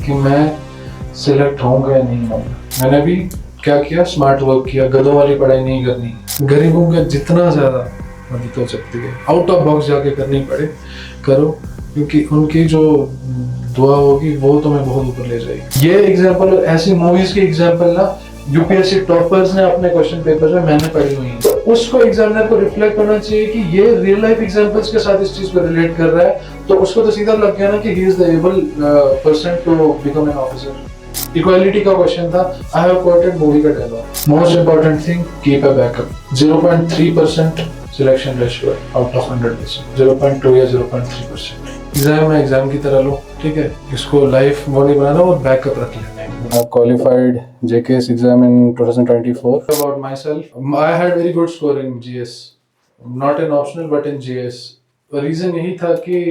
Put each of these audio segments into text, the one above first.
कि मैं सिलेक्ट होऊंगा या नहीं होऊंगा। मैंने भी क्या किया, स्मार्ट वर्क किया, गधों वाली पढ़ाई नहीं करनी, गरीबों का जितना ज़्यादा मदद हो सकती है आउट ऑफ बॉक्स जाके करनी पड़े करो, क्योंकि उनकी जो दुआ होगी वो तुम्हें बहुत ऊपर ले जाएगी। ये एग्जाम्पल ऐसी मूवीज की एग्जाम्पल ना यूपीएससी टॉपर्स ने अपने क्वेश्चन पेपर में मैंने पढ़ी हुई है, तो उसको एग्जामिनर को रिफ्लेक्ट करना चाहिए कि ये रियल लाइफ एग्जांपल्स के साथ इस चीज को रिलेट कर रहा है, तो उसको तो सीधा लग गया ना कि he is the able person to become an officer. Equality का क्वेश्चन था, आई हैव कोटेड मूवी का dialogue, most important thing keep a backup. 0.3% selection ratio out of 100%, 0.2 या 0.3%। एग्जाम है, एग्जाम की तरह लो, ठीक है, इसको लाइफ वो नहीं बनाना और बैकअप रख लेना। I qualified JKS exam in 2024. About myself, I had very good score in GS, not in optional but in GS. Reason यही था कि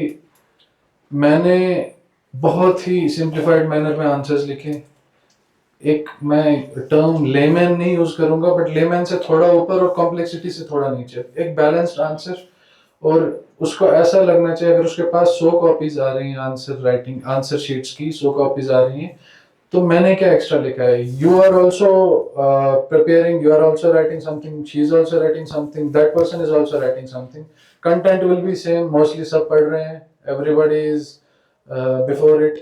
मैंने बहुत ही सिंप्लीफाइड मैनर में आंसर्स लिखे। एक मैं टर्म लेमैन नहीं यूज करूंगा, बट लेमैन से थोड़ा ऊपर और कॉम्प्लेक्सिटी से थोड़ा नीचे, एक बैलेंस्ड आंसर। और उसको ऐसा लगना चाहिए, अगर उसके पास 100 कॉपीज आ रही हैं आंसर शीट्स की 100 कॉपीज आ रही हैं, तो मैंने क्या एक्स्ट्रा लिखा है। You are also preparing, you are also writing something, she is also writing something, that person is also writing something, content will be same, mostly सब पढ़ रहे हैं, everybody is before it.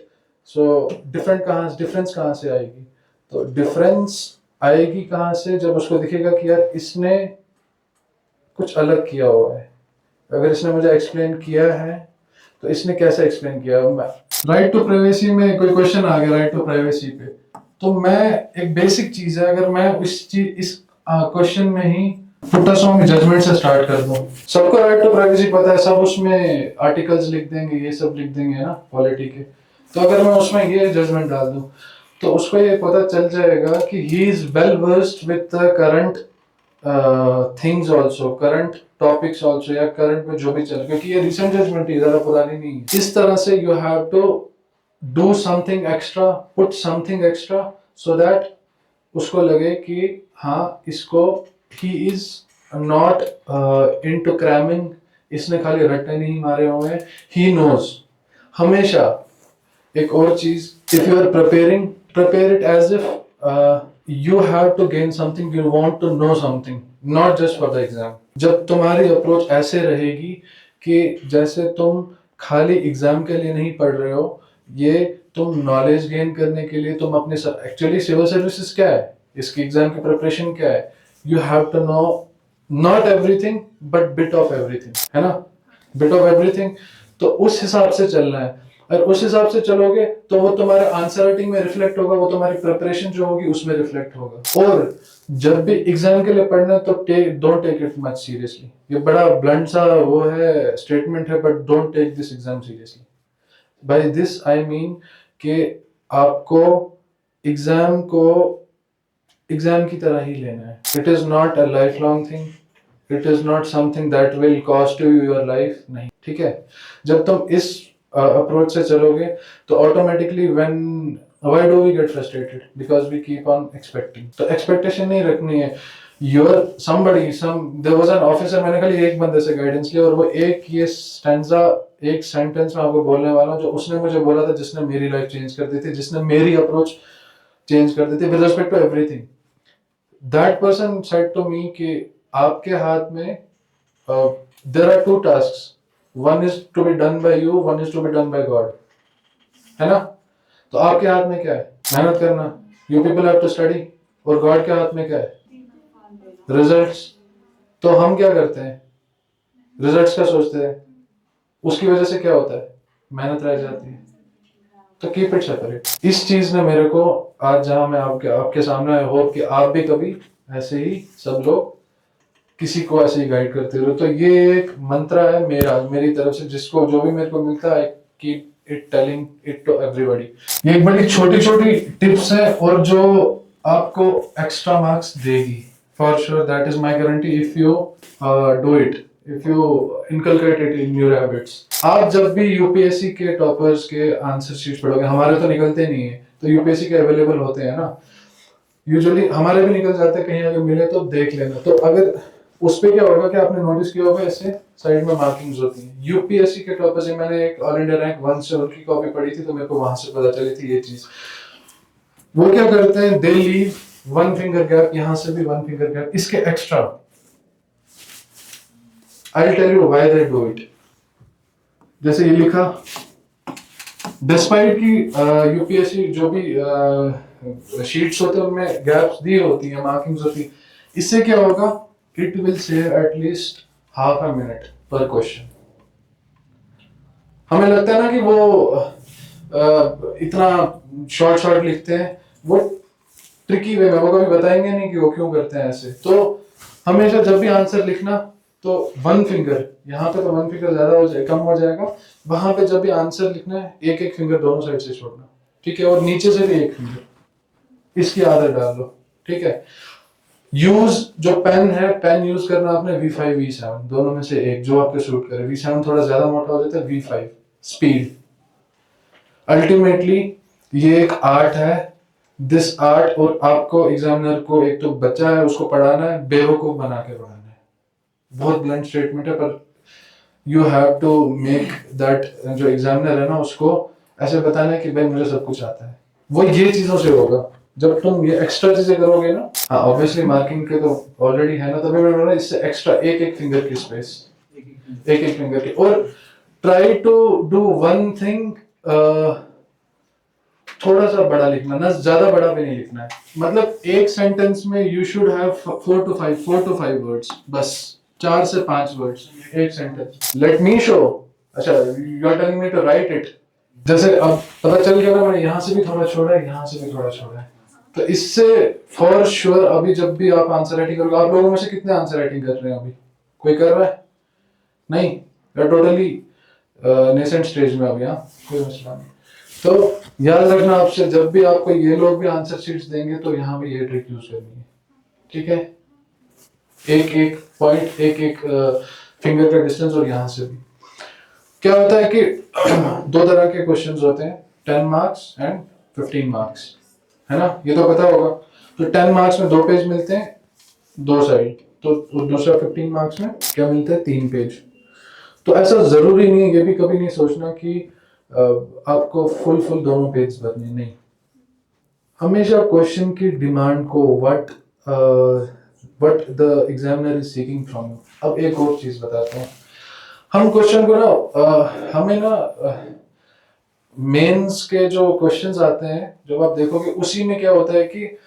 So difference कहाँ से आएगी? तो difference आएगी कहाँ से? जब उसको दिखेगा कि यार इसने कुछ अलग किया हुआ है। अगर इसने मुझे एक्सप्लेन किया है तो इसने कैसे एक्सप्लेन किया। राइट टू प्राइवेसी में कोई क्वेश्चन आ गया राइट टू प्राइवेसी पे, तो मैं एक बेसिक चीज है, अगर मैं इस क्वेश्चन में ही पुट्टा सॉन्ग जजमेंट से स्टार्ट कर दूं, सबको राइट टू प्राइवेसी पता है, सब उसमें आर्टिकल्स लिख देंगे, ये सब लिख देंगे ना पॉलिटी के, तो अगर मैं उसमें ये जजमेंट डाल दूं तो उसको ये पता चल जाएगा कि he is well versed with the current things also, current topics also, या करंट में जो भी चल, क्योंकि ये रिसेंट जजमेंट है, ज्यादा पुरानी नहीं है। इस तरह से you have to do something extra, put something extra, so that उसको लगे कि हाँ इसको he is not into cramming, इसने खाली रट्टे नहीं मारे हुए हैं, ही नोज। हमेशा एक और चीज, if you are preparing, prepare it as if you have to gain something, you want to know something, not just for the exam। जब तुम्हारी अप्रोच ऐसे रहेगी कि जैसे तुम खाली एग्जाम के लिए नहीं पढ़ रहे हो, ये तुम नॉलेज गेन करने के लिए, तुम अपने एक्चुअली सिविल सर्विसेज क्या है, इसकी एग्जाम की प्रिपरेशन क्या है, you have to know not everything but bit of everything, है ना, बिट ऑफ एवरीथिंग। तो उस हिसाब से चलना है, अगर उस हिसाब से चलोगे तो वो तुम्हारे आंसर राइटिंग में रिफ्लेक्ट होगा, वो तुम्हारी प्रिपरेशन जो होगी उसमें रिफ्लेक्ट होगा। और जब भी एग्जाम के लिए पढ़ना है तो don't take it much seriously. ये बड़ा ब्लंट सा वो है स्टेटमेंट है, but don't take this exam seriously. By this I mean कि आपको एग्जाम को एग्जाम की तरह ही लेना है। It is not a life long thing, it is not something that will cost you your life, नहीं, ठीक है। जब तुम इस अप्रोच से चलोगे तो automatically why do we get frustrated, because we keep on expecting. तो एक्सपेक्टेशन नहीं रखनी है। देयर वाज एन ऑफिसर, मैंने खाली एक बंदे से गाइडेंस लिया और वो एक ये स्टैंजा, एक सेंटेंस में आपको बोलने वाला हूं जो उसने मुझे बोला था, जिसने मेरी लाइफ चेंज कर दी थी, जिसने मेरी अप्रोच चेंज कर दी थी with respect to everything. That person said to me कि आपके हाथ में there are two tasks, one is to be done by you, one is to be done by God, है ना। तो आपके हाथ में क्या है? मेहनत करना, you people have to study। और गॉड के हाथ में क्या है? रिजल्ट्स। तो हम क्या करते हैं? रिजल्ट्स का सोचते हैं, उसकी वजह से क्या होता है? मेहनत रह जाती है। तो कीप इट सेपरेट। इस चीज ने मेरे को आज जहां मैं आपके सामने, आई होप कि आप भी कभी ऐसे ही सब लोग किसी को ऐसे ही गाइड करते रहो। तो ये एक मंत्र है मेरी तरफ से, जिसको जो भी मेरे को मिलता है, keep it telling it to everybody. ये एक बड़ी छोटी छोटी टिप्स है और जो आपको एक्स्ट्रा मार्क्स देगी, for sure, that is my guarantee, if you do it, if you inculcate it in your habits. आप जब भी यूपीएससी के टॉपर्स के आंसर शीट पढ़ोगे, हमारे तो निकलते नहीं है, तो यूपीएससी के अवेलेबल होते हैं ना, यूजुअली हमारे भी निकल जाते हैं, कहीं अगर मिले तो देख लेना। तो अगर उस पे क्या होगा कि आपने नोटिस किया होगा, ऐसे साइड में मार्किंग्स होती हैं। यूपीएससी के टॉपर से मैंने एक ऑल इंडिया रैंक 1 से उनकी कॉपी पढ़ी थी, तो मेरे को वहां से पता चली थी ये चीज। वो क्या करते हैं, दे लीव 1 फिंगर गैप, यहां से भी 1 फिंगर गैप, इसके extra. I tell you why they do it. जैसे ये लिखा, डिस्पाइट की यूपीएससी जो भी शीट्स होते हैं उनमें गैप्स दी होती है, मार्किंग्स होती है, इससे क्या होगा, it will save at least half a minute पर क्वेश्चन। हमें लगता है ना कि वो इतना शॉर्ट शॉर्ट लिखते हैं, वो ट्रिकी वे में, वो कभी बताएंगे नहीं कि वो क्यों करते हैं ऐसे। तो हमेशा जब भी आंसर लिखना तो 1 फिंगर, यहाँ पे तो 1 फिंगर ज्यादा हो जाए, कम हो जाएगा, वहां पे जब भी आंसर लिखना है एक एक फिंगर दोनों साइड से छोड़ना, ठीक है, और नीचे से भी 1 फिंगर, इसकी आदत डाल लो, ठीक है। यूज जो पेन है, पेन यूज करना आपने V5 V7 दोनों में से एक, जो आपके सूट करे। V7 थोड़ा ज्यादा मोटा हो जाता है, V5 स्पीड। अल्टीमेटली ये एक आर्ट है, दिस आर्ट, और आपको एग्जामिनर को, एक तो बच्चा है उसको पढ़ाना है, बेवकूफ बना के पढ़ाना है। बहुत ब्लंट स्टेटमेंट है, पर you have to make that, जो एग्जामिनर है ना उसको ऐसे बताना है कि भाई मुझे सब कुछ आता है। वो ये चीजों से होगा, जब तुम ये एक्स्ट्रा चीजें करोगे ना। हाँ ऑब्वियसली मार्किंग के तो ऑलरेडी है ना, तभी मैं बोला इससे एक्स्ट्रा एक एक फिंगर की स्पेस, एक एक फिंगर की। और try to do one thing, थोड़ा सा बड़ा लिखना ना, ज्यादा बड़ा भी नहीं लिखना है। मतलब एक सेंटेंस में you should have 4 to 5 words, बस 4 से 5 वर्ड्स एक सेंटेंस। लेट मी शो, अच्छा you are telling me to write it. जैसे अब पता चल गया ना, मैंने यहाँ से भी थोड़ा छोड़ा है, यहाँ से भी थोड़ा छोड़ा है, तो इससे फॉर श्योर अभी जब भी आप आंसर राइटिंग करोगे, आप लोगों में से कितने आंसर राइटिंग कर रहे हैं अभी? कोई कर रहा है? नहीं, टोटली नेसेंट स्टेज में अभी। हाँ कोई मसला नहीं। तो याद रखना, आपसे जब भी आपको ये लोग भी आंसर शीट्स देंगे तो यहाँ भी ये ट्रिक यूज करनी है, ठीक है। एक एक पॉइंट, एक एक फिंगर का डिस्टेंस, और यहाँ से भी क्या होता है कि 2 तरह के क्वेश्चंस होते हैं, 10 मार्क्स एंड 15 मार्क्स, है ना, ये तो पता होगा। तो 10 मार्क्स में 2 पेज मिलते हैं, 2 साइड, तो दूसरा 15 मार्क्स में क्या मिलता है, 3 पेज। तो ऐसा जरूरी नहीं है, ये भी कभी नहीं सोचना कि आपको फुल दोनों पेज भरने, नहीं। हमेशा क्वेश्चन की डिमांड को, what the examiner is seeking from you. अब एक और चीज बताता हूँ, हम क्वेश्चन को ना हमें ना मेंस के जो क्वेश्चंस आते हैं, जब आप देखोगे उसी में क्या होता है कि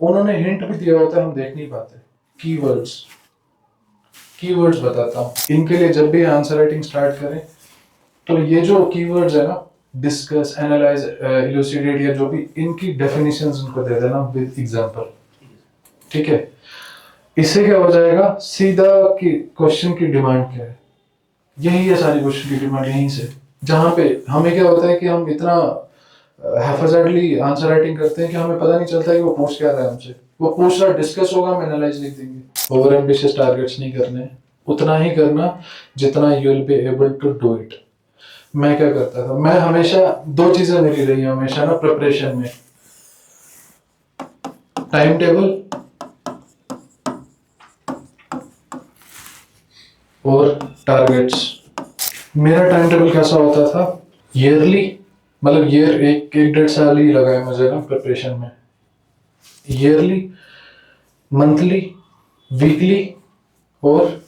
उन्होंने हिंट भी दिया होता है, हम देख नहीं पाते। कीवर्ड्स बताता हूँ इनके लिए, जब भी आंसर राइटिंग स्टार्ट करें तो ये जो कीवर्ड्स है ना, डिस्कस, एनालाइज, इलुसिडेट, या जो भी, इनकी डेफिनेशंस उनको दे देना विद एग्जांपल, ठीक है। इससे क्या हो जाएगा, सीधा कि क्वेश्चन की डिमांड क्या है, यही है सारी क्वेश्चन की डिमांड, यहीं से। जहाँ पे हमें क्या होता है कि हम इतना हैफाजर्डली आंसर राइटिंग करते हैं कि हमें पता नहीं चलता कि वो पूछ क्या रहा है हमसे। वो पूछ रहा, डिस्कस होगा, हम एनालाइज लिख देंगे। ओवर एम्बिशियस टारगेट्स नहीं करने, उतना ही करना जितना you will be able to do it. मैं क्या करता था, मैं हमेशा 2 चीजें मेरी रही है हमेशा ना प्रिपरेशन में, टाइम टेबल और टारगेट्स। मेरा टाइम टेबल कैसा होता था, ईयरली, मतलब ईयर एक 1.5 साल ही लगा है मुझे ना प्रिपरेशन में। ईयरली, मंथली, वीकली और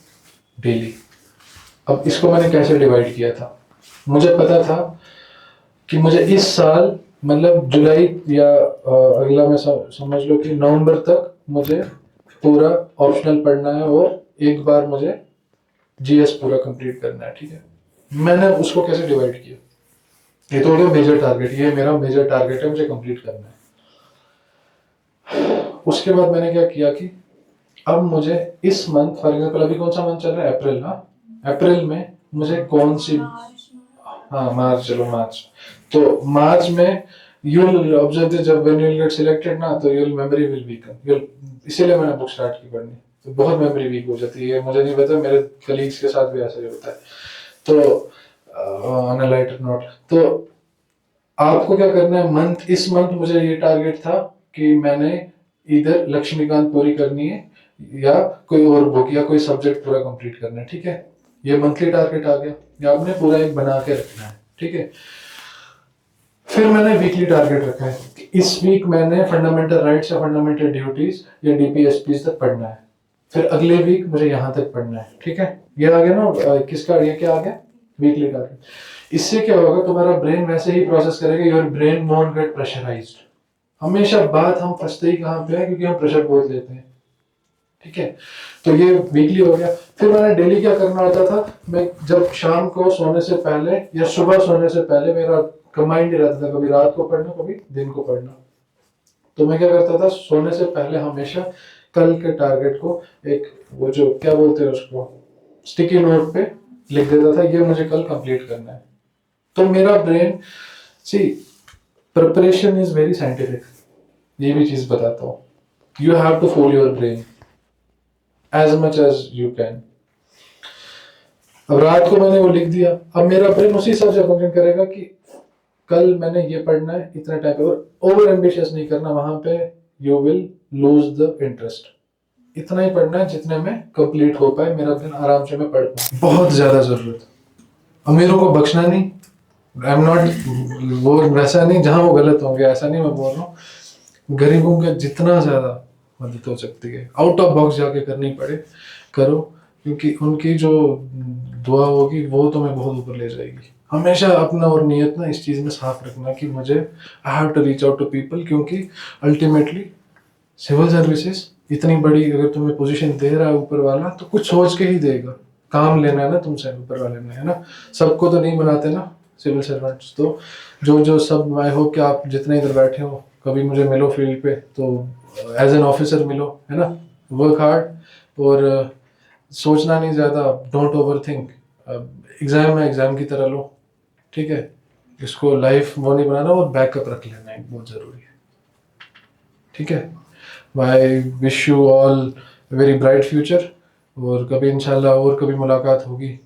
डेली। अब इसको मैंने कैसे डिवाइड किया था, मुझे पता था कि मुझे इस साल, मतलब जुलाई या अगला में समझ लो कि नवंबर तक मुझे पूरा ऑप्शनल पढ़ना है, और एक बार मुझे जीएस पूरा कंप्लीट करना है, ठीक है। मैंने उसको कैसे डिवाइड किया, ये तो हो गया मेजर टारगेट, ये मेरा मेजर टारगेट है, मुझे कंप्लीट करना है। उसके बाद मैंने क्या किया कि अब मुझे इस मंथ, फॉर एग्जांपल अभी कौन सा मंथ चल रहा है, अप्रैल ना, अप्रैल में मुझे कौन सी, हाँ मार्च, चलो मार्च, तो मार्च में यू विल ऑब्जर्व जब when you will get selected ना, तो योर मेमोरी विल वीकन, इसीलिए मैंने बुक स्टार्ट की पढ़नी, तो बहुत मेमोरी वीक हो जाती है। मुझे नहीं पता, मेरे कलीग्स के साथ भी ऐसा ही होता है। तो ऑन अ लाइटर नोट, तो आपको क्या करना है, इस मंथ मुझे ये टारगेट था कि मैंने इधर लक्ष्मीकांत पूरी करनी है, या कोई और बुक या कोई सब्जेक्ट पूरा कंप्लीट करना है, ठीक है। ये मंथली टारगेट आ गया, ये आपने पूरा एक बना के रखना है, ठीक है। फिर मैंने वीकली टारगेट रखा है कि इस वीक मैंने फंडामेंटल राइट्स या फंडामेंटल ड्यूटीज या डीपीएसपीज तक पढ़ना है। फिर अगले वीक मुझे यहाँ तक पढ़ना है, ठीक है। ये आ गया ना, किसका ये क्या आ गया, वीकली टारगेट। इससे क्या होगा, तुम्हारा ब्रेन वैसे ही प्रोसेस करेगा, your brain won't get pressurised. हमेशा बात हम फंसते ही कहाँ पे है, क्योंकि हम प्रेशर बहुत लेते हैं, ठीक है। तो ये वीकली हो गया। फिर मैंने डेली क्या करना होता था, मैं जब शाम को सोने से पहले या सुबह सोने से पहले मेरा कंबाइंड ही रहता था, कभी रात को पढ़ना कभी दिन को पढ़ना। तो मैं क्या करता था, सोने से पहले हमेशा कल के टारगेट को एक वो जो क्या बोलते हैं उसको, स्टिकी नोट पे लिख देता था, ये मुझे कल कंप्लीट करना है। तो मेरा brain, see, preparation is very scientific, ये भी चीज बताता हूँ। You have to follow your brain as much as you can। अब रात को मैंने वो लिख दिया, अब मेरा ब्रेन उसी हिसाब से फंक्शन करेगा कि कल मैंने ये पढ़ना है इतना टाइप, और ओवर एम्बिशियस नहीं करना, वहां पे you will lose the interest. इतना ही पढ़ना है जितने में कंप्लीट हो पाए, मेरा दिन आराम से मैं पढ़ पाऊँ। बहुत ज्यादा जरूरत, अमीरों को बख्शना नहीं, आई एम नॉट, वो वैसा नहीं जहां वो गलत होंगे ऐसा नहीं मैं बोल रहा हूँ। गरीबों का जितना ज्यादा मदद हो सकती है, आउट ऑफ बॉक्स जाके करनी पड़े करो, क्योंकि उनकी जो दुआ होगी वो तुम्हें बहुत ऊपर ले जाएगी। हमेशा अपना और नियत ना इस चीज़ में साफ रखना कि मुझे I have to reach out to people, क्योंकि अल्टीमेटली सिविल सर्विसेज इतनी बड़ी अगर तुम्हें पोजीशन दे रहा है ऊपर वाला, तो कुछ सोच के ही देगा। काम लेना है ना तुमसे ऊपर वाले ने, है ना। सबको तो नहीं बनाते ना सिविल सर्वेंट्स। तो जो जो सब, आई होप कि आप जितने इधर बैठे हो कभी मुझे मिलो फील्ड पे, तो एज एन ऑफिसर मिलो, है ना। वर्क हार्ड और सोचना नहीं ज़्यादा, डोंट ओवर थिंक। एग्ज़ाम है, एग्ज़ाम की तरह लो, ठीक है। इसको लाइफ वो नहीं बनाना, और बैकअप रख लेना है, बहुत ज़रूरी है, ठीक है। I wish you all very bright future, और कभी इंशाल्लाह और कभी मुलाकात होगी।